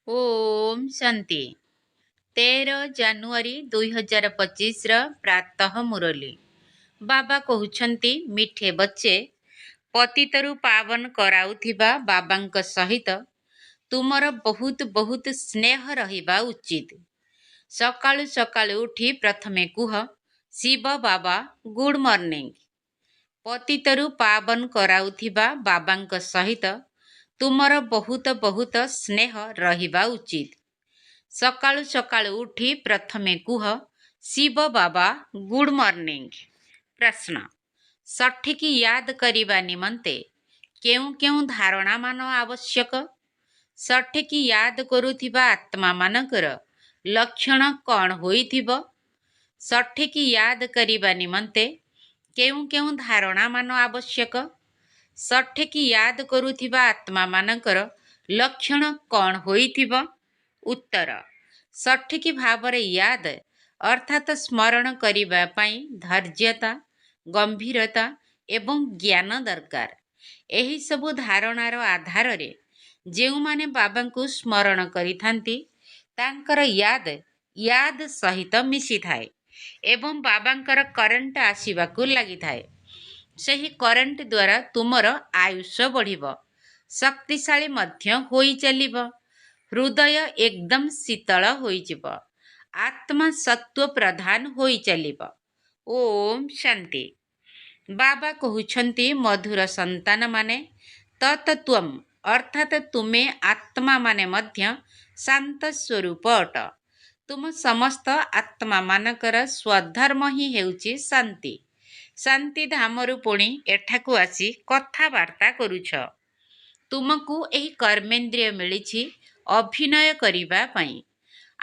ओम शांति 13 ଜାନୁଆରୀ 2025 प्रातः मुरली बाबा कहउछंती मिठे बच्चे पतितरु पावन कराउथिबा बाबांक सहित तुमर बहुत बहुत स्नेह रहिबा उचित। सकाळु सकाळु उठी प्रथमे कुह शिव बाबा गुड मॉर्निंग। पतितरु पावन कराउथिबा बाबांक सहित तुमर बहुत बहुत स्नेह रहिबा उचित। सकाळु सकाळु उठी प्रथमे कुह शिव बाबा गुड मॉर्निंग। प्रश्न सठिक याद करिबा निमंते केउ केउ धारणा मान आवश्यक? सठिक याद करुथिबा आत्मा मानकर लक्षण कौन होइथिबो? सठिक याद करिबा निमंते केउ केउ धारणा मान आवश्यक? सठिक याद करुथिबा आत्मा मानकर लक्षण कौन होइथिबो? उत्तर सठिक भावरे याद अर्थात स्मरण करिबा पई धैर्यता, गंभीरता एवं ज्ञान दरकार। एही सबु धारणार आधार रे जेउ माने बाबांकु स्मरण करिथांती तांकर याद सहित मिसी थाए एवं बाबांकर करंट आसीबाकु लागि थाए। सही करंट द्वारा तुमर आयुष बढ़िबो, शक्तिशाली मध्य होई चलिबो, हृदय एकदम शीतल होइजिब, आत्मा सत्व प्रधान होई चलिब। ओम शांति। बाबा कहउछंती मधुर संतान माने तत्त्वम अर्थात तुमे आत्मा माने मध्य शांत स्वरूप अट। तुम समस्त आत्मा मानकर स्वधर्म ही हेउची शांति। शांति धामरु पुणी एठाकु आसी कथावार्ता करुछ। तुमकु एही कर्मेंद्रिय मिलिछि अभिनय करिबा पई।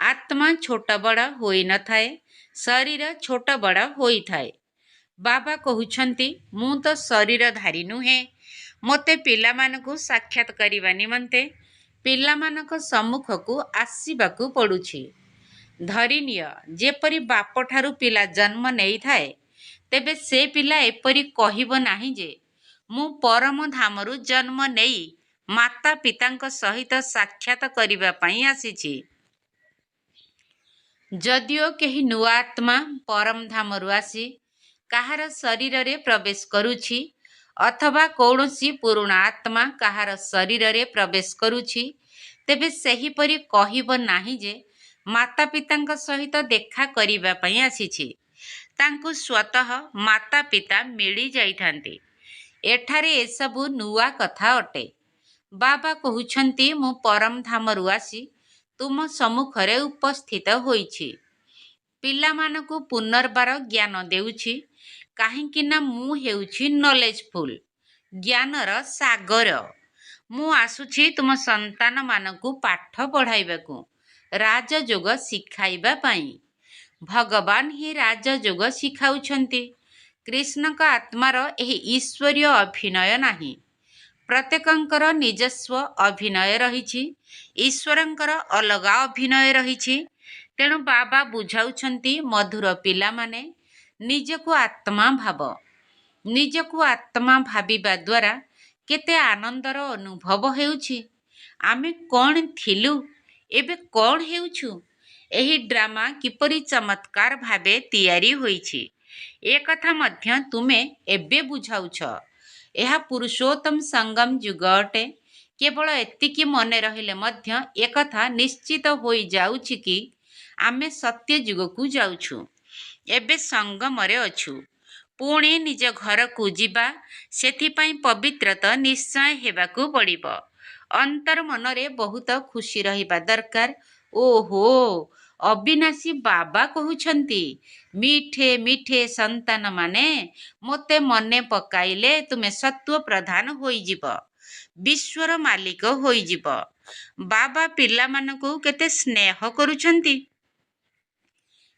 आत्मा छोट बड़ होई न थाए, शरीर छोट बड़ होई थाए। बाबा कहउछंती मु तो शरीरधारी नुहे, मोते पिलामानकु साक्षात करिबा निमंते पिलामानक सम्मुखकु आसीबाकु पडुछि। धरिनिय जेपरि बापठारु पिला जन्म नेई थाए तेबे से पिला एपरि कहिबो नाही जे मु परम धामरु जन्म नेई माता पितांक सहित साक्षात करिबा पई आसीछि। जदिओ केही नुआ आत्मा परम धामरु आसी काहार शरीर रे प्रवेश करुछि अथवा कौनसी पुरुणा आत्मा काहार शरीर रे प्रवेश करुछि तेबे सही परि कहिबो नाही जे माता पितांक सहित देखा करिबा पई आसीछि। तांकु स्वतः माता पिता मिली जाइथांती। एठारे एसबु नुआ कथा अटे। बाबा कहउछंती मु परम धामरु आसी तुम सम्मुखरे उपस्थित होइछि। पिलामानकु पुनर्बार ज्ञान देउछि काहेकि ना मु हेउछि नॉलेजफुल ज्ञानर सागर। मु आसुछि तुम संतान मानकु पाठ पढ़ाइबाकु, राजयोग शिखाइबा पई। भगवान ही राजयोग शिखाउछंती। कृष्णक आत्मार एही ईश्वरीय अभिनय नाही। प्रत्येकंकर निजस्व अभिनय रहिछि, ईश्वरंकर अलगा अभिनय रहिछि। तेणु बाबा बुझाउछंती मधुर पिला माने निजको आत्मा भाव। निजको आत्मा भाबिबा द्वारा केते आनंदर अनुभव हेउछि। आमे कोन थिलु एबे कोन हेउछु, एही ड्रामा किपरि चमत्कार भावे तैयारी होइछि ए कथा मध्य तुमे एबे बुझाउछ। एहा पुरुषोत्तम संगम युग अटे। केवल एतिकी मने रहिले मध्य एकथा निश्चित होई जाउछि कि आमे सत्य युगकु जाउछु, एबे संगमरे अछु। पुणे निज घरकु जिबा सेथिपाई पवित्रता निश्चय हेबाकु पड़िबो। अंतर मनरे बहुत खुशी रहिबा दरकार। ओहो अविनाशी बाबा कहउछंती मिठे मिठे संतान माने मोते मने पकाइले तुमे सत्व प्रधान होई जिवो, विश्वर मालिक होई जिवो। बाबा पिला मानकु केते स्नेह करुछंती।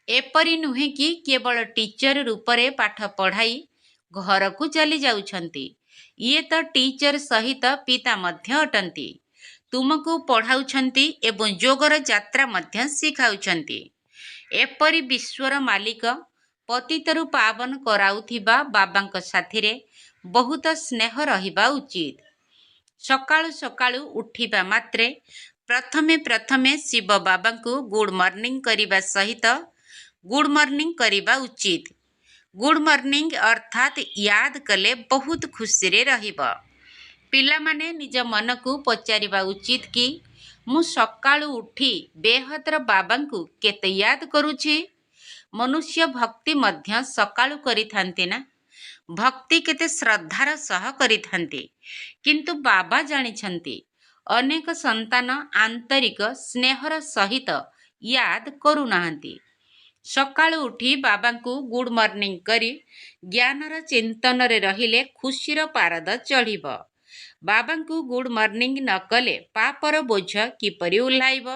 एपरि नुहे कि केवल टीचर रूपरे पाठ पढ़ाई घरकु चली जाउछंती। ये तो टीचर सहित पिता मध्य अटंती। तुमको पढ़ाउछंती एवं जोगर यात्रा मध्य शिखाउछंती। एपरि विश्वर मालिक पतितरु पावन कराउथिबा बाबांक साथिरे बहुत स्नेह रहिबा उचित। सकाळु सकाळु उठिबा मात्रे प्रथमे प्रथमे शिव बाबा को गुड मॉर्निंग करने सहित गुड मॉर्निंग करने उचित। गुड मॉर्निंग अर्थात याद कले बहुत खुशी रे रहिबा। पिलामाने निज मन को पचारिबा उचित कि मु सकाळु उठी बेहतर बाबा को केते याद करुछि। मनुष्य भक्ति मध्य सकाळु करिथांती ना, भक्ति केते श्रद्धार सह करिथांती, किंतु बाबा जानिछंती अनेक संतान आंतरिक स्नेहर सहित याद करुनाहांती। सकाळु उठी बाबा को गुड मॉर्निंग करी ज्ञानर चिंतन रे रहिले खुशीर पारद चढ़िब। बाबा को गुड मॉर्निंग न कले पापर बोझ किपरि उल्लाइब।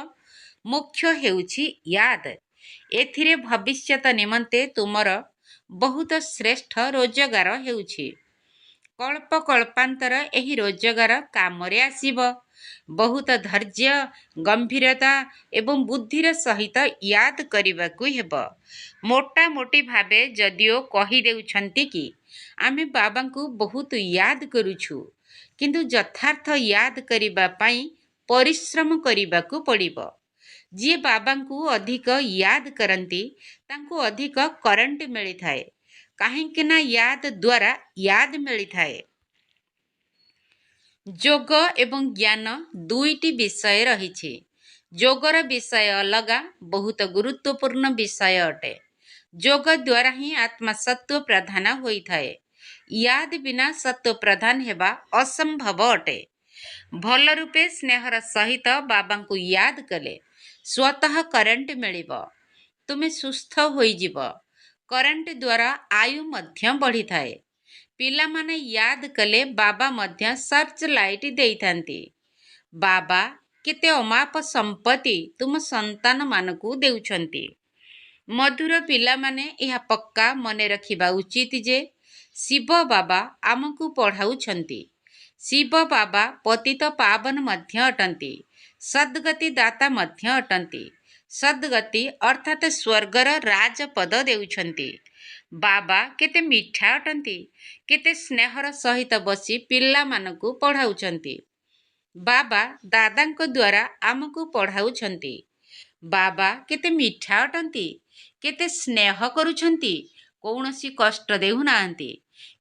मुख्य हेउछि याद। एथिरे भविष्यत निमंते तुमर बहुत श्रेष्ठ रोजगार हेउछि। कल्प कल्पांतर एही रोजगार कामरे आसीब। बहुत धैर्य गंभीरता एवं बुद्धिर सहित याद करने हेब। मोटा मोटी भावे जदिओ कही देउछंती कि आमे बाबा को बहुत याद करुछु, किंतु यथार्थ याद करिबा पाई परिश्रम करिबाकू पड़िब। जी बाबा को अधिक याद करती तांको अधिक करंट मिली थाए, काहेकि ना याद द्वारा याद मिली थाए। जोग एवं ज्ञान दुईटी विषय रही। जोगर विषय अलगा बहुत गुरुत्वपूर्ण विषय अटे। जोग द्वारा ही आत्मा सत्व प्रधान होता है। याद बिना सत्व प्रधान हेबा असंभव अटे। भल रूपे स्नेहर सहित बाबा को याद कले स्वतः करंट मिलिब। तुमे सुस्थ होइजिब। करंट द्वारा आयु मध्य बढ़ी थाए। पिला माने याद कले बाबा मध्य सर्च लाइट देइथांती। बाबा केते अमाप संपत्ति तुम संतान मानकू देउछंती। मधुर पिला माने यह पक्का मने रखिबा उचित जे शिव बाबा आमकू पढ़ाउछंती। शिव बाबा पतित पावन मध्य अटंती। सद्गति दाता मध्य अटंती। सद्गति अर्थात स्वर्गर राजपद देउछंती। बाबा केते मिठा अटंती। केते स्नेहर सहित बसी पिला मानकू पढ़ाउछंती। बाबा दादांको द्वारा आमकू पढ़ाउछंती। बाबा केते मिठा अटंती। केते स्नेह करुछंती। कौनसी कष्ट देउनाहांती।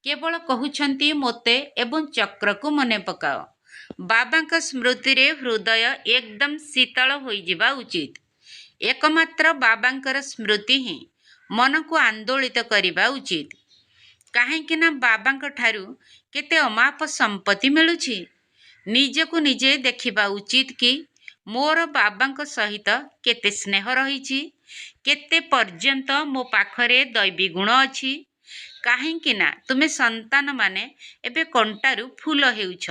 केवल कहउछंती मोते एवं चक्र को मने पकाओ। बाबांका स्मृति रे हृदय एकदम शीतल होई जिबा उचित। एकमात्र बाबांकर स्मृति ही मन को आंदोलित करिबा उचित। काहेकि ना बाबांक ठारू केते अमाप संपत्ति मिलुछि। निजको निजे देखिबा उचित कि मोर बाबांक सहित केते स्नेह रहिछि, केते पर्यंत मो पाखरे दैवी गुण अछि। काहेकि ना तुमे संतान माने एबे कंटारू फूल हेउछ।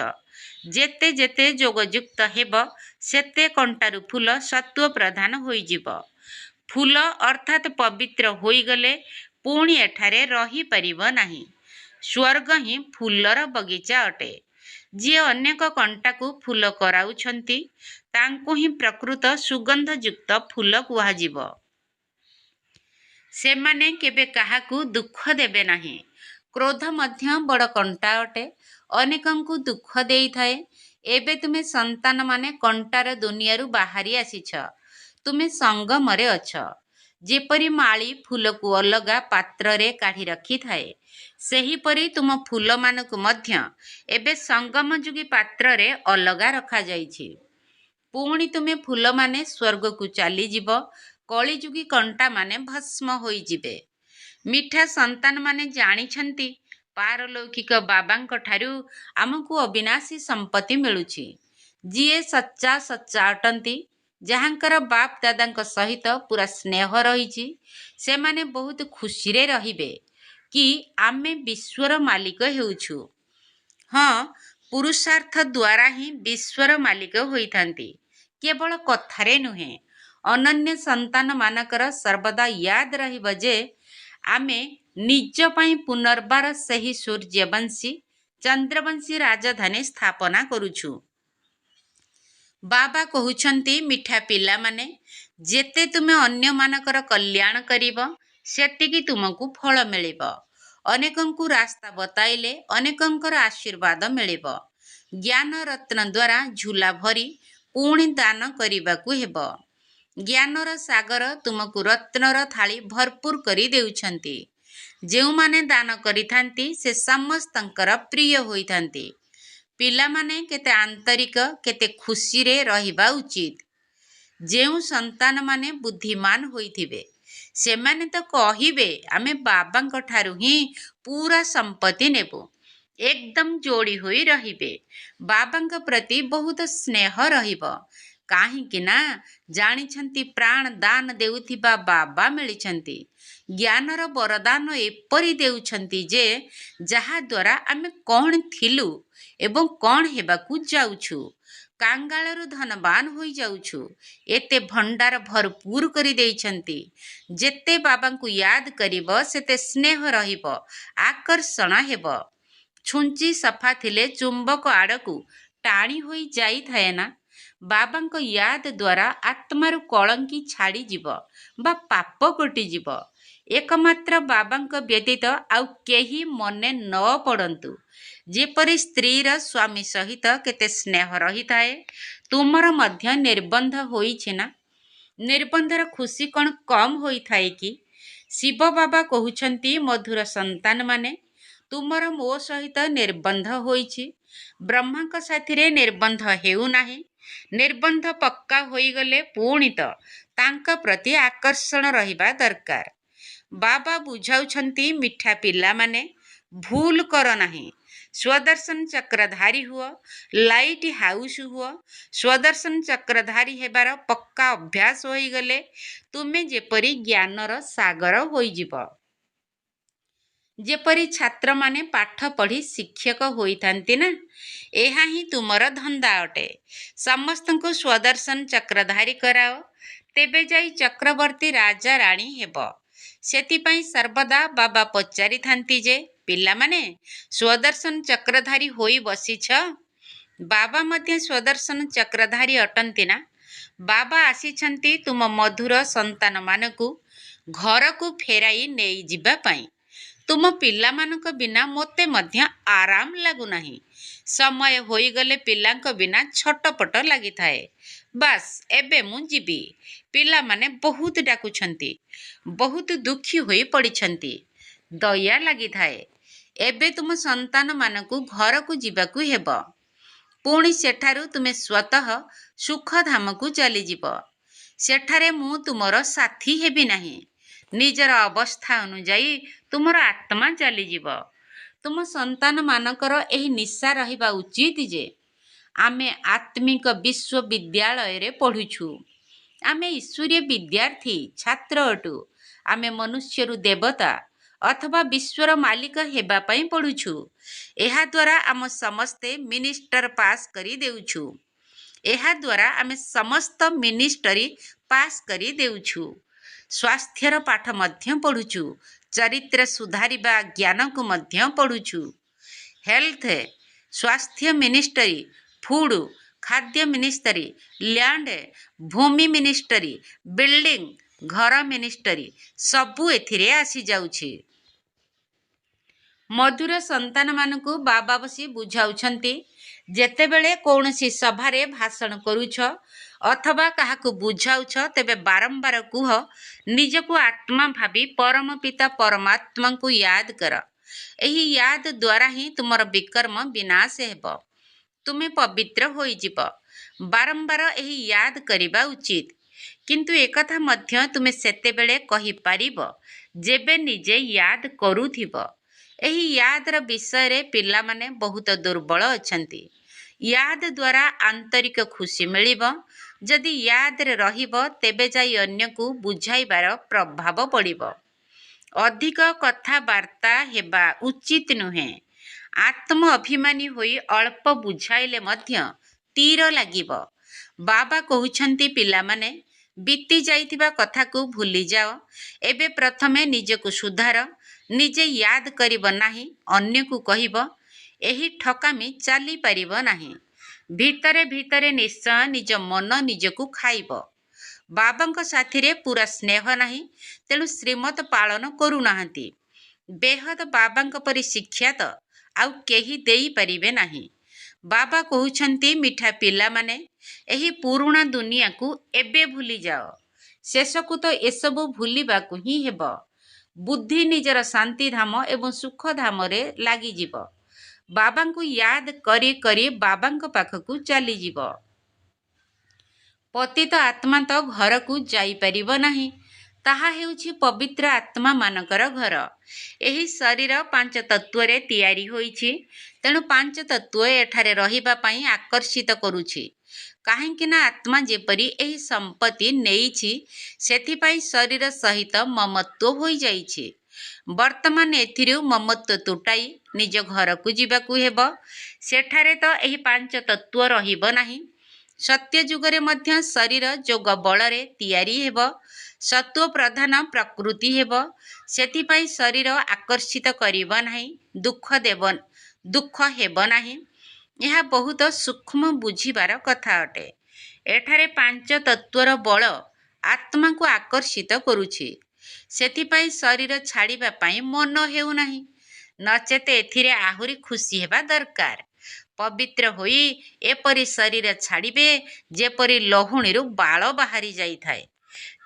जेते जेते जोगयुक्त हेब सेते कंटारू फूल सत्व प्रधान होई जिब। फूल अर्थात पवित्र होई गले पुणी एठारे रही परिबो नाही। स्वर्ग ही फूलर बगीचा अटे। जी अनेक कंटा को फूल कराउछंती तांको ही प्रकृत सुगंधयुक्त फूल कुहाजिब। सेमाने केबे काहाकू दुख देबे नाही। क्रोध मध्य बड़ कंटा अटे। अनेकंकु दुख देई थाए। एबे तुमे संतान माने कंटार दुनियारू बाहरी आसीछ। तुमे संगमरे अछ। जेपरी माली फूल को अलगा पात्र रे काढ़ी रखी थाए, सेहीपरि तुम फूल मानकु मध्य एबे संगमजुगी पात्र रे अलगा रखा जाइछि। पुणी तुमे फूल माने स्वर्ग को चली जीव। कलिजुगी कंटा माने भस्म होई जिबे। मिठा संतान माने जानिछंती पारलौकिक बाबांक ठारू आमको अविनाशी संपत्ति मिलुछि। जिए सच्चा सच्चा अटंती, जहाँकर बाप दादांक सहित पूरा स्नेह रहिछि, सेमाने बहुत खुशी रे रहिबे कि आमे विश्वर मालिक हेउछु। हाँ, पुरुषार्थ द्वारा ही विश्वर मालिक होइथांती, केवल कथारे नुहे। अनन्य संतान मानकर सर्वदा याद रहिब जे आमे निज पाई पुनर्बार सही सूर्यवंशी चंद्रवंशी राजधानी स्थापना करुछु। बाबा कहउछंती मिठा पिला माने जेते तुमे अन्य मानकर कल्याण करिब सेटिकी तुमको फल मिलिब। अनेकंकु रास्ता बताइले अनेकंकर आशीर्वाद मिलिब। ज्ञान रत्न द्वारा झूला भरी ପୁଣି ଦାନ କରିବାକୁ ହେବ। ଜ୍ଞାନର ସାଗର ତୁମକୁ ରତ୍ନର ଥାଳି ଭରପୁର କରି ଦେଉଛନ୍ତି। ଯେଉଁମାନେ ଦାନ କରିଥାନ୍ତି ସେ ସମସ୍ତଙ୍କର ପ୍ରିୟ ହୋଇଥାନ୍ତି। ପିଲାମାନେ କେତେ ଆନ୍ତରିକ, କେତେ ଖୁସିରେ ରହିବା ଉଚିତ। ଯେଉଁ ସନ୍ତାନମାନେ ବୁଦ୍ଧିମାନ ହୋଇଥିବେ ସେମାନେ ତ କହିବେ ଆମେ ବାବାଙ୍କ ଠାରୁ ହିଁ ପୁରା ସମ୍ପତ୍ତି ନେବୁ। ଏକଦମ ଯୋଡ଼ି ହୋଇ ରହିବେ। ବାବାଙ୍କ ପ୍ରତି ବହୁତ ସ୍ନେହ ରହିବ। କାହିଁକି ନା ଜାଣିଛନ୍ତି ପ୍ରାଣ ଦାନ ଦେଉଥିବା ବାବା ମିଳିଛନ୍ତି। ଜ୍ଞାନର ବରଦାନ ଏପରି ଦେଉଛନ୍ତି ଯେ ଯାହାଦ୍ୱାରା ଆମେ କ'ଣ ଥିଲୁ ଏବଂ କ'ଣ ହେବାକୁ ଯାଉଛୁ। କାଙ୍ଗାଳରୁ ଧନବାନ ହୋଇଯାଉଛୁ। ଏତେ ଭଣ୍ଡାର ଭରପୁର କରି ଦେଇଛନ୍ତି। ଯେତେ ବାବାଙ୍କୁ ୟାଦ କରିବ ସେତେ ସ୍ନେହ ରହିବ, ଆକର୍ଷଣ ହେବ। ଛୁଞ୍ଚି ସଫା ଥିଲେ ଚୁମ୍ବକ ଆଡ଼କୁ ଟାଣି ହୋଇ ଯାଇଥାଏ ନା। ବାବାଙ୍କ ୟାଦ ଦ୍ୱାରା ଆତ୍ମାରୁ କଳଙ୍କି ଛାଡ଼ିଯିବ ବା ପାପ କଟିଯିବ। ଏକମାତ୍ର ବାବାଙ୍କ ବ୍ୟତୀତ ଆଉ କେହି ମନେ ନ ପଡ଼ନ୍ତୁ। ଯେପରି ସ୍ତ୍ରୀର ସ୍ୱାମୀ ସହିତ କେତେ ସ୍ନେହ ରହିଥାଏ, ତୁମର ମଧ୍ୟ ନିର୍ବନ୍ଧ ହୋଇଛି ନା। ନିର୍ବନ୍ଧର ଖୁସି କ'ଣ କମ୍ ହୋଇଥାଏ କି? ଶିବ ବାବା କହୁଛନ୍ତି ମଧୁର ସନ୍ତାନମାନେ, ତୁମର ମୋ ସହିତ ନିର୍ବନ୍ଧ ହୋଇଛି। ବ୍ରହ୍ମାଙ୍କ ସାଥିରେ ନିର୍ବନ୍ଧ ହେଉନାହିଁ। ନିର୍ବନ୍ଧ ପକ୍କା ହୋଇଗଲେ ପୁଣି ତ ତାଙ୍କ ପ୍ରତି ଆକର୍ଷଣ ରହିବା ଦରକାର। ବାବା ବୁଝାଉଛନ୍ତି ମିଠା ପିଲାମାନେ, ଭୁଲ କର ନାହିଁ। ସ୍ୱଦର୍ଶନ ଚକ୍ରଧାରୀ ହୁଅ, ଲାଇଟ୍ ହାଉସ୍ ହୁଅ। ସ୍ୱଦର୍ଶନ ଚକ୍ରଧାରୀ ହେବାର ପକ୍କା ଅଭ୍ୟାସ ହୋଇଗଲେ ତୁମେ ଯେପରି ଜ୍ଞାନର ସାଗର ହୋଇଯିବ। ଯେପରି ଛାତ୍ରମାନେ ପାଠ ପଢ଼ି ଶିକ୍ଷକ ହୋଇଥାନ୍ତି ନା, ଏହା ହିଁ ତୁମର ଧନ୍ଦା ଅଟେ। ସମସ୍ତଙ୍କୁ ସ୍ୱଦର୍ଶନ ଚକ୍ରଧାରୀ କରାଅ, ତେବେ ଯାଇ ଚକ୍ରବର୍ତ୍ତୀ ରାଜା ରାଣୀ ହେବ। ସେଥିପାଇଁ ସର୍ବଦା ବାବା ପଚାରିଥାନ୍ତି ଯେ ପିଲାମାନେ ସ୍ୱଦର୍ଶନ ଚକ୍ରଧାରୀ ହୋଇ ବସିଛ? ବାବା ମଧ୍ୟ ସ୍ୱଦର୍ଶନ ଚକ୍ରଧାରୀ ଅଟନ୍ତି ନା। ବାବା ଆସିଛନ୍ତି ତୁମ ମଧୁର ସନ୍ତାନମାନଙ୍କୁ ଘରକୁ ଫେରାଇ ନେଇଯିବା ପାଇଁ। ତୁମ ପିଲାମାନଙ୍କ ବିନା ମୋତେ ମଧ୍ୟ ଆରାମ ଲାଗୁନାହିଁ। ସମୟ ହୋଇଗଲେ ପିଲାଙ୍କ ବିନା ଛଟପଟ ଲାଗିଥାଏ। ବାସ୍ ଏବେ ମୁଁ ଯିବି। ପିଲାମାନେ ବହୁତ ଡାକୁଛନ୍ତି, ବହୁତ ଦୁଃଖୀ ହୋଇ ପଡ଼ିଛନ୍ତି। ଦୟା ଲାଗିଥାଏ। ଏବେ ତୁମ ସନ୍ତାନମାନଙ୍କୁ ଘରକୁ ଯିବାକୁ ହେବ। ପୁଣି ସେଠାରୁ ତୁମେ ସ୍ୱତଃ ସୁଖଧାମକୁ ଚାଲିଯିବ। ସେଠାରେ ମୁଁ ତୁମର ସାଥୀ ହେବି ନାହିଁ। ନିଜର ଅବସ୍ଥା ଅନୁଯାୟୀ ତୁମର ଆତ୍ମା ଚାଲିଯିବ। ତୁମ ସନ୍ତାନମାନଙ୍କର ଏହି ନିଶା ରହିବା ଉଚିତ ଯେ ଆମେ ଆତ୍ମିକ ବିଶ୍ୱବିଦ୍ୟାଳୟରେ ପଢ଼ୁଛୁ। ଆମେ ଈଶ୍ୱରୀୟ ବିଦ୍ୟାର୍ଥୀ ଛାତ୍ର ଅଟୁ। ଆମେ ମନୁଷ୍ୟରୁ ଦେବତା ଅଥବା ବିଶ୍ୱର ମାଲିକ ହେବା ପାଇଁ ପଢ଼ୁଛୁ। ଏହାଦ୍ୱାରା ଆମେ ସମସ୍ତେ ମିନିଷ୍ଟର ପାସ୍ କରି ଦେଉଛୁ। ଏହାଦ୍ୱାରା ଆମେ ସମସ୍ତ ମିନିଷ୍ଟରୀ ପାସ୍ କରି ଦେଉଛୁ। ସ୍ୱାସ୍ଥ୍ୟର ପାଠ ମଧ୍ୟ ପଢ଼ୁଛୁ। ଚରିତ୍ର ସୁଧାରିବା ଜ୍ଞାନକୁ ମଧ୍ୟ ପଢ଼ୁଛୁ। ହେଲ୍ଥ, ସ୍ୱାସ୍ଥ୍ୟ ମିନିଷ୍ଟରୀ, ଫୁଡ୍, ଖାଦ୍ୟ ମିନିଷ୍ଟରୀ, ଲ୍ୟାଣ୍ଡ, ଭୂମି ମିନିଷ୍ଟରୀ, ବିଲ୍ଡିଂ, ଘର ମିନିଷ୍ଟରୀ ସବୁ ଏଥିରେ ଆସିଯାଉଛି। ମଧୁର ସନ୍ତାନମାନଙ୍କୁ ବାବା ବସି ବୁଝାଉଛନ୍ତି, ଯେତେବେଳେ କୌଣସି ସଭାରେ ଭାଷଣ କରୁଛ ଅଥବା କାହାକୁ ବୁଝାଉଛ ତେବେ ବାରମ୍ବାର କୁହ, ନିଜକୁ ଆତ୍ମା ଭାବି ପରମ ପିତା ପରମାତ୍ମାଙ୍କୁ ୟାଦ କର। ଏହି ୟାଦ ଦ୍ୱାରା ହିଁ ତୁମର ବିକର୍ମ ବିନାଶ ହେବ। ତୁମେ ପବିତ୍ର ହୋଇଯିବ। ବାରମ୍ବାର ଏହି ୟାଦ କରିବା ଉଚିତ। କିନ୍ତୁ ଏକଥା ମଧ୍ୟ ତୁମେ ସେତେବେଳେ କହିପାରିବ ଯେବେ ନିଜେ ୟାଦ କରୁଥିବ। ଏହି ୟାଦର ବିଷୟରେ ପିଲାମାନେ ବହୁତ ଦୁର୍ବଳ ଅଛନ୍ତି। ୟାଦ ଦ୍ୱାରା ଆନ୍ତରିକ ଖୁସି ମିଳିବ। ଯଦି ୟାଦରେ ରହିବ ତେବେ ଯାଇ ଅନ୍ୟକୁ ବୁଝାଇବାର ପ୍ରଭାବ ପଡ଼ିବ। ଅଧିକ କଥାବାର୍ତ୍ତା ହେବା ଉଚିତ ନୁହେଁ। ଆତ୍ମ ଅଭିମାନୀ ହୋଇ ଅଳ୍ପ ବୁଝାଇଲେ ମଧ୍ୟ ତୀର ଲାଗିବ। ବାବା କହୁଛନ୍ତି ପିଲାମାନେ, ବିତି ଯାଇଥିବା କଥାକୁ ଭୁଲିଯାଅ। ଏବେ ପ୍ରଥମେ ନିଜକୁ ସୁଧାର। ନିଜେ ୟାଦ କରିବ ନାହିଁ, ଅନ୍ୟକୁ କହିବ। ଏହି ଠକାମି ଚାଲିପାରିବ ନାହିଁ। ଭିତରେ ଭିତରେ ନିଶ୍ଚୟ ନିଜ ମନ ନିଜକୁ ଖାଇବ। ବାବାଙ୍କ ସାଥିରେ ପୁରା ସ୍ନେହ ନାହିଁ, ତେଣୁ ଶ୍ରୀମତ ପାଳନ କରୁନାହାନ୍ତି। ବେହଦ ବାବାଙ୍କ ପରି ଶିକ୍ଷା ତ ଆଉ କେହି ଦେଇପାରିବେ ନାହିଁ। ବାବା କହୁଛନ୍ତି ମିଠା ପିଲାମାନେ, ଏହି ପୁରୁଣା ଦୁନିଆକୁ ଏବେ ଭୁଲିଯାଅ। ଶେଷକୁ ତ ଏସବୁ ଭୁଲିବାକୁ ହିଁ ହେବ। ବୁଦ୍ଧି ନିଜର ଶାନ୍ତିଧାମ ଏବଂ ସୁଖଧାମରେ ଲାଗିଯିବ। ବାବାଙ୍କୁ ୟାଦ କରି କରି ବାବାଙ୍କ ପାଖକୁ ଚାଲିଯିବ। ପତିତ ଆତ୍ମା ତ ଘରକୁ ଯାଇପାରିବ ନାହିଁ। ତାହା ହେଉଛି ପବିତ୍ର ଆତ୍ମାମାନଙ୍କର ଘର। ଏହି ଶରୀର ପାଞ୍ଚ ତତ୍ତ୍ୱରେ ତିଆରି ହୋଇଛି। ତେଣୁ ପାଞ୍ଚ ତତ୍ତ୍ୱ ଏଠାରେ ରହିବା ପାଇଁ ଆକର୍ଷିତ କରୁଛି। କାହିଁକି ନା ଆତ୍ମା ଯେପରି ଏହି ସମ୍ପତ୍ତି ନେଇଛି, ସେଥିପାଇଁ ଶରୀର ସହିତ ମମତ୍ୱ ହୋଇଯାଇଛି। ବର୍ତ୍ତମାନ ଏଥିରୁ ମମତ୍ୱ ତୁଟାଇ ନିଜ ଘରକୁ ଯିବାକୁ ହେବ। ସେଠାରେ ତ ଏହି ପାଞ୍ଚ ତତ୍ତ୍ୱ ରହିବ ନାହିଁ। ସତ୍ୟ ଯୁଗରେ ମଧ୍ୟ ଶରୀର ଯୋଗ ବଳରେ ତିଆରି ହେବ। ସତ୍ତ୍ୱ ପ୍ରଧାନ ପ୍ରକୃତି ହେବ। ସେଥିପାଇଁ ଶରୀର ଆକର୍ଷିତ କରିବ ନାହିଁ, ଦୁଃଖ ହେବ ନାହିଁ। ଏହା ବହୁତ ସୂକ୍ଷ୍ମ ବୁଝିବାର କଥା ଅଟେ। ଏଠାରେ ପାଞ୍ଚ ତତ୍ତ୍ୱର ବଳ ଆତ୍ମାକୁ ଆକର୍ଷିତ କରୁଛି। ସେଥିପାଇଁ ଶରୀର ଛାଡ଼ିବା ପାଇଁ ମନ ହେଉନାହିଁ। ନଚେତ ଏଥିରେ ଆହୁରି ଖୁସି ହେବା ଦରକାର। ପବିତ୍ର ହୋଇ ଏପରି ଶରୀର ଛାଡ଼ିବେ ଯେପରି ଲହୁଣୀରୁ ବାଳ ବାହାରି ଯାଇଥାଏ।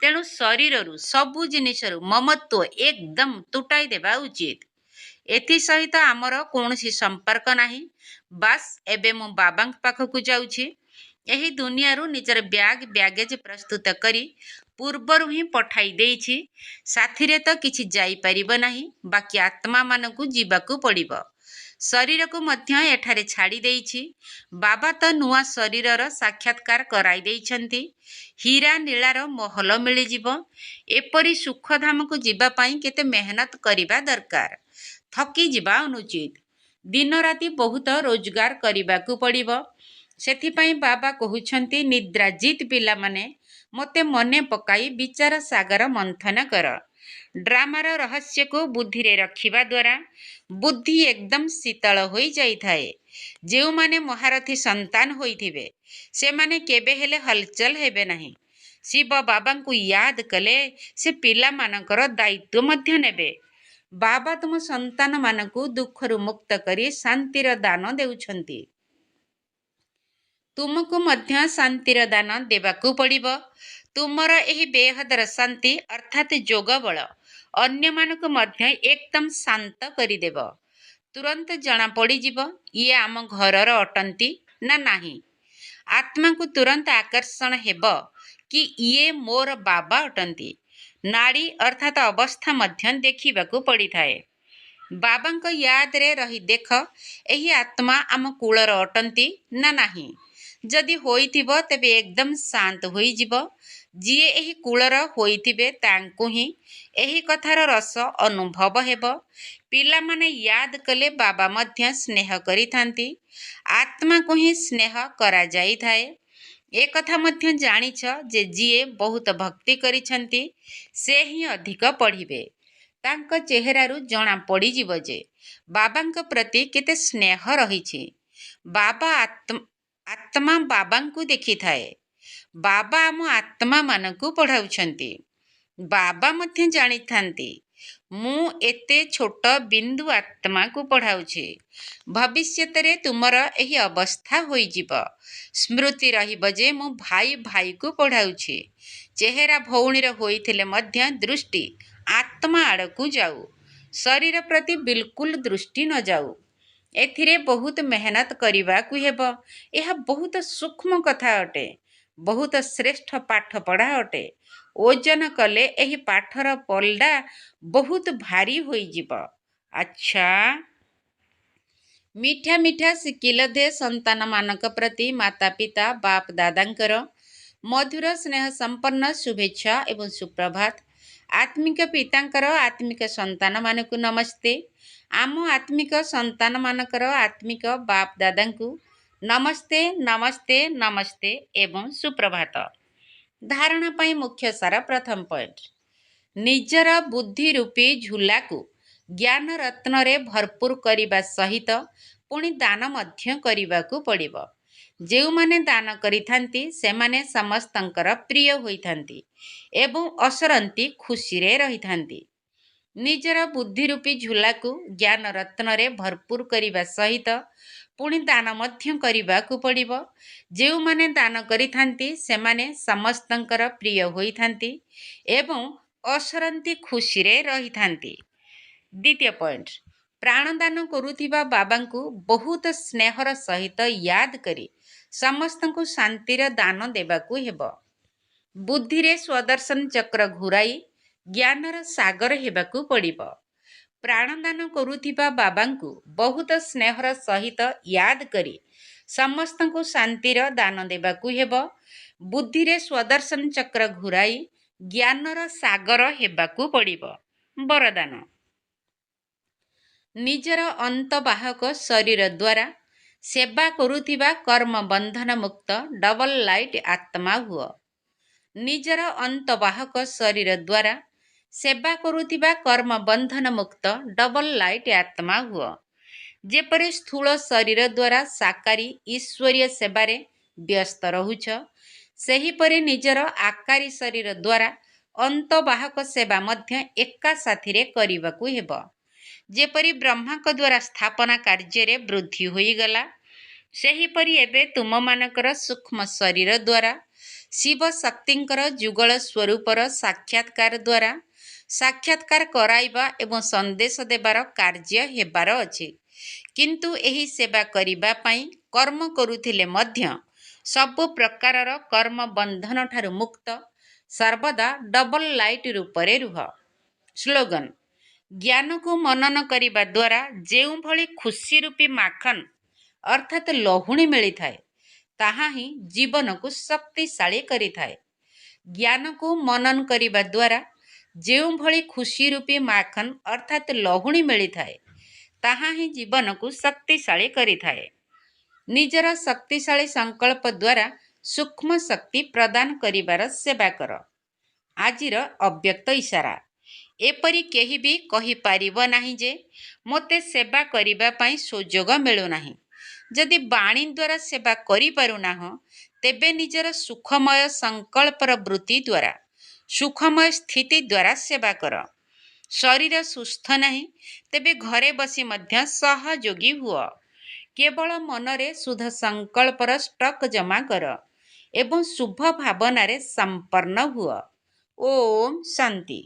ତେଣୁ ଶରୀରରୁ ସବୁ ଜିନିଷରୁ ମମତ୍ୱ ଏକଦମ ତୁଟାଇ ଦେବା ଉଚିତ। ଏଥିସହିତ ଆମର କୌଣସି ସମ୍ପର୍କ ନାହିଁ। ବାସ୍ ଏବେ ମୁଁ ବାବାଙ୍କ ପାଖକୁ ଯାଉଛି। ଏହି ଦୁନିଆରୁ ନିଜର ବ୍ୟାଗେଜ ପ୍ରସ୍ତୁତ କରି ପୂର୍ବରୁ ହିଁ ପଠାଇ ଦେଇଛି। ସାଥିରେ ତ କିଛି ଯାଇପାରିବ ନାହିଁ। ବାକି ଆତ୍ମାମାନଙ୍କୁ ଯିବାକୁ ପଡ଼ିବ। ଶରୀରକୁ ମଧ୍ୟ ଏଠାରେ ଛାଡ଼ି ଦେଇଛି। ବାବା ତ ନୂଆ ଶରୀରର ସାକ୍ଷାତକାର କରାଇ ଦେଇଛନ୍ତି। ହୀରା ନୀଳାର ମହଲ ମିଳିଯିବ। ଏପରି ସୁଖଧାମକୁ ଯିବା ପାଇଁ କେତେ ମେହନତ କରିବା ଦରକାର। ଥକିଯିବା ଅନୁଚିତ। ଦିନ ରାତି ବହୁତ ରୋଜଗାର କରିବାକୁ ପଡ଼ିବ। ସେଥିପାଇଁ ବାବା କହୁଛନ୍ତି, ନିଦ୍ରାଜିତ ପିଲାମାନେ, ମୋତେ ମନେ ପକାଇ ବିଚାର ସାଗର ମନ୍ଥନ କର। ଡ୍ରାମାର ରହସ୍ୟକୁ ବୁଦ୍ଧିରେ ରଖିବା ଦ୍ୱାରା ବୁଦ୍ଧି ଏକଦମ ଶୀତଳ ହୋଇଯାଇଥାଏ। ଯେଉଁମାନେ ମହାରଥୀ ସନ୍ତାନ ହୋଇଥିବେ, ସେମାନେ କେବେ ହେଲେ ହଲଚଲ ହେବେ ନାହିଁ। ଶିବ ବାବାଙ୍କୁ ୟାଦ କଲେ ସେ ପିଲାମାନଙ୍କର ଦାୟିତ୍ୱ ମଧ୍ୟ ନେବେ। ବାବା ତୁମ ସନ୍ତାନମାନଙ୍କୁ ଦୁଃଖରୁ ମୁକ୍ତ କରି ଶାନ୍ତିର ଦାନ ଦେଉଛନ୍ତି। ତୁମକୁ ମଧ୍ୟ ଶାନ୍ତିର ଦାନ ଦେବାକୁ ପଡ଼ିବ। ତୁମର ଏହି ବେହଦର ଶାନ୍ତି ଅର୍ଥାତ୍ ଯୋଗ ବଳ ଅନ୍ୟମାନଙ୍କୁ ମଧ୍ୟ ଏକଦମ ଶାନ୍ତ କରିଦେବ। ତୁରନ୍ତ ଜଣାପଡ଼ିଯିବ ଇଏ ଆମ ଘରର ଅଟନ୍ତି ନା ନାହିଁ। ଆତ୍ମାକୁ ତୁରନ୍ତ ଆକର୍ଷଣ ହେବ କି ଇଏ ମୋର ବାବା ଅଟନ୍ତି। ନାଡ଼ି ଅର୍ଥାତ୍ ଅବସ୍ଥା ମଧ୍ୟ ଦେଖିବାକୁ ପଡ଼ିଥାଏ। ବାବାଙ୍କ ୟାଦରେ ରହି ଦେଖ ଏହି ଆତ୍ମା ଆମ କୁଳର ଅଟନ୍ତି ନା ନାହିଁ। ଯଦି ହୋଇଥିବ ତେବେ ଏକଦମ ଶାନ୍ତ ହୋଇଯିବ। ଯିଏ ଏହି କୁଳର ହୋଇଥିବେ ତାଙ୍କୁ ହିଁ ଏହି କଥାର ରସ ଅନୁଭବ ହେବ। ପିଲାମାନେ ୟାଦ କଲେ ବାବା ମଧ୍ୟ ସ୍ନେହ କରିଥାନ୍ତି। ଆତ୍ମାକୁ ହିଁ ସ୍ନେହ କରାଯାଇଥାଏ। ଏକଥା ମଧ୍ୟ ଜାଣିଛ ଯେ ଯିଏ ବହୁତ ଭକ୍ତି କରିଛନ୍ତି ସେ ହିଁ ଅଧିକ ପଢ଼ିବେ। ତାଙ୍କ ଚେହେରାରୁ ଜଣା ପଡ଼ିଯିବ ଯେ ବାବାଙ୍କ ପ୍ରତି କେତେ ସ୍ନେହ ରହିଛି। ଆତ୍ମା ବାବାଙ୍କୁ ଦେଖିଥାଏ। ବାବା ଆମ ଆତ୍ମାମାନଙ୍କୁ ପଢ଼ାଉଛନ୍ତି। ବାବା ମଧ୍ୟ ଜାଣିଥାନ୍ତି ମୁଁ ଏତେ ଛୋଟ ବିନ୍ଦୁ ଆତ୍ମାକୁ ପଢ଼ାଉଛି। ଭବିଷ୍ୟତରେ ତୁମର ଏହି ଅବସ୍ଥା ହୋଇଯିବ। ସ୍ମୃତି ରହିବ ଯେ ମୁଁ ଭାଇକୁ ପଢ଼ାଉଛି। ଚେହେରା ଭଉଣୀର ହୋଇଥିଲେ ମଧ୍ୟ ଦୃଷ୍ଟି ଆତ୍ମା ଆଡ଼କୁ ଯାଉ। ଶରୀର ପ୍ରତି ବିଲକୁଲ ଦୃଷ୍ଟି ନ ଯାଉ। ଏଥିରେ ବହୁତ ମେହନତ କରିବାକୁ ହେବ। ଏହା ବହୁତ ସୂକ୍ଷ୍ମ କଥା ଅଟେ। ବହୁତ ଶ୍ରେଷ୍ଠ ପାଠ ପଢ଼ା ଅଟେ। ଓଜନ କଲେ ଏହି ପାଠର ପଲଡ଼ା ବହୁତ ଭାରୀ ହୋଇଯିବ। ଆଚ୍ଛା, ମିଠା ମିଠା ଶିଖିଲ ଦେ ସନ୍ତାନମାନଙ୍କ ପ୍ରତି ମାତା ପିତା ବାପ ଦାଦାଙ୍କର ମଧୁର ସ୍ନେହ ସମ୍ପନ୍ନ ଶୁଭେଚ୍ଛା ଏବଂ ସୁପ୍ରଭାତ। ଆତ୍ମିକ ପିତାଙ୍କର ଆତ୍ମିକ ସନ୍ତାନମାନଙ୍କୁ ନମସ୍ତେ। ଆମ ଆତ୍ମିକ ସନ୍ତାନମାନଙ୍କର ଆତ୍ମିକ ବାପ ଦାଦାଙ୍କୁ ନମସ୍ତେ ନମସ୍ତେ ନମସ୍ତେ ଏବଂ ସୁପ୍ରଭାତ। ଧାରଣା ପାଇଁ ମୁଖ୍ୟ ସାର। ପ୍ରଥମ ପଏଣ୍ଟ, ନିଜର ବୁଦ୍ଧି ରୂପୀ ଝୁଲାକୁ ଜ୍ଞାନ ରତ୍ନରେ ଭରପୁର କରିବା ସହିତ ପୁଣି ଦାନ ମଧ୍ୟ କରିବାକୁ ପଡ଼ିବ। ଯେଉଁମାନେ ଦାନ କରିଥାନ୍ତି ସେମାନେ ସମସ୍ତଙ୍କର ପ୍ରିୟ ହୋଇଥାନ୍ତି ଏବଂ ଅସରନ୍ତି ଖୁସିରେ ରହିଥାନ୍ତି। ନିଜର ବୁଦ୍ଧି ରୂପୀ ଝୁଲାକୁ ଜ୍ଞାନ ରତ୍ନରେ ଭରପୁର କରିବା ସହିତ ପୁଣି ଦାନ ମଧ୍ୟ କରିବାକୁ ପଡ଼ିବ। ଯେଉଁମାନେ ଦାନ କରିଥାନ୍ତି ସେମାନେ ସମସ୍ତଙ୍କର ପ୍ରିୟ ହୋଇଥାନ୍ତି ଏବଂ ଅସରନ୍ତି ଖୁସିରେ ରହିଥାନ୍ତି। ଦ୍ୱିତୀୟ ପଏଣ୍ଟ, ପ୍ରାଣଦାନ କରୁଥିବା ବାବାଙ୍କୁ ବହୁତ ସ୍ନେହର ସହିତ ୟାଦ କରି ସମସ୍ତଙ୍କୁ ଶାନ୍ତିର ଦାନ ଦେବାକୁ ହେବ। ବୁଦ୍ଧିରେ ସ୍ୱଦର୍ଶନ ଚକ୍ର ଘୁରାଇ ଜ୍ଞାନର ସାଗର ହେବାକୁ ପଡ଼ିବ। ପ୍ରାଣଦାନ କରୁଥିବା ବାବାଙ୍କୁ ବହୁତ ସ୍ନେହର ସହିତ ୟାଦ କରି ସମସ୍ତଙ୍କୁ ଶାନ୍ତିର ଦାନ ଦେବାକୁ ହେବ। ବୁଦ୍ଧିରେ ସ୍ୱଦର୍ଶନ ଚକ୍ର ଘୁରାଇ ଜ୍ଞାନର ସାଗର ହେବାକୁ ପଡ଼ିବ। ବରଦାନ, ନିଜର ଅନ୍ତବାହକ ଶରୀର ଦ୍ୱାରା ସେବା କରୁଥିବା କର୍ମ ବନ୍ଧନ ମୁକ୍ତ ଡବଲ ଲାଇଟ ଆତ୍ମା ହୁଅ। ନିଜର ଅନ୍ତବାହକ ଶରୀର ଦ୍ୱାରା ସେବା କରୁଥିବା କର୍ମ ବନ୍ଧନ ମୁକ୍ତ ଡବଲ ଲାଇଟ ଆତ୍ମା ହୁଅ। ଯେପରି ସ୍ଥୂଳ ଶରୀର ଦ୍ୱାରା ସାକାରୀ ଈଶ୍ୱରୀୟ ସେବାରେ ବ୍ୟସ୍ତ ରହୁଛ, ସେହିପରି ନିଜର ଆକାରୀ ଶରୀର ଦ୍ୱାରା ଅନ୍ତବାହକ ସେବା ମଧ୍ୟ ଏକା ସାଥିରେ କରିବାକୁ ହେବ। ଯେପରି ବ୍ରହ୍ମାଙ୍କ ଦ୍ୱାରା ସ୍ଥାପନା କାର୍ଯ୍ୟରେ ବୃଦ୍ଧି ହୋଇଗଲା, ସେହିପରି ଏବେ ତୁମମାନଙ୍କର ସୂକ୍ଷ୍ମ ଶରୀର ଦ୍ୱାରା ଶିବ ଶକ୍ତିଙ୍କର ଯୁଗଳ ସ୍ୱରୂପର ସାକ୍ଷାତକାର ଦ୍ୱାରା ସାକ୍ଷାତକାର କରାଇବା ଏବଂ ସନ୍ଦେଶ ଦେବାର କାର୍ଯ୍ୟ ହେବାର ଅଛି। କିନ୍ତୁ ଏହି ସେବା କରିବା ପାଇଁ କର୍ମ କରୁଥିଲେ ମଧ୍ୟ ସବୁ ପ୍ରକାରର କର୍ମ ବନ୍ଧନ ଠାରୁ ମୁକ୍ତ ସର୍ବଦା ଡବଲ ଲାଇଟ ରୂପରେ ରୁହ। ସ୍ଲୋଗାନ, ଜ୍ଞାନକୁ ମନନ କରିବା ଦ୍ୱାରା ଯେଉଁଭଳି ଖୁସି ରୂପୀ ମାଖନ ଅର୍ଥାତ୍ ଲହୁଣୀ ମିଳିଥାଏ, ତାହା ହିଁ ଜୀବନକୁ ଶକ୍ତିଶାଳୀ କରିଥାଏ। ଜ୍ଞାନକୁ ମନନ କରିବା ଦ୍ୱାରା ଯେଉଁଭଳି ଖୁସି ରୂପୀ ମାଖନ ଅର୍ଥାତ୍ ଲହୁଣୀ ମିଳିଥାଏ, ତାହା ହିଁ ଜୀବନକୁ ଶକ୍ତିଶାଳୀ କରିଥାଏ। ନିଜର ଶକ୍ତିଶାଳୀ ସଂକଳ୍ପ ଦ୍ୱାରା ସୂକ୍ଷ୍ମ ଶକ୍ତି ପ୍ରଦାନ କରିବାର ସେବା କର। ଆଜିର ଅବ୍ୟକ୍ତ ଇସାରା, ଏପରି କେହି ବି କହିପାରିବ ନାହିଁ ଯେ ମୋତେ ସେବା କରିବା ପାଇଁ ସୁଯୋଗ ମିଳୁନାହିଁ। ଯଦି ବାଣୀ ଦ୍ୱାରା ସେବା କରିପାରୁନାହଁ, ତେବେ ନିଜର ସୁଖମୟ ସଂକଳ୍ପର ବୃତ୍ତି ଦ୍ୱାରା ସୁଖମୟ ସ୍ଥିତି ଦ୍ୱାରା ସେବା କର। ଶରୀର ସୁସ୍ଥ ନାହିଁ, ତେବେ ଘରେ ବସି ମଧ୍ୟ ସହଯୋଗୀ ହୁଅ। କେବଳ ମନରେ ଶୁଦ୍ଧ ସଂକଳ୍ପର ଷ୍ଟକ୍ ଜମା କର ଏବଂ ଶୁଭ ଭାବନାରେ ସମ୍ପନ୍ନ ହୁଅ। ଓମ୍ ଶାନ୍ତି।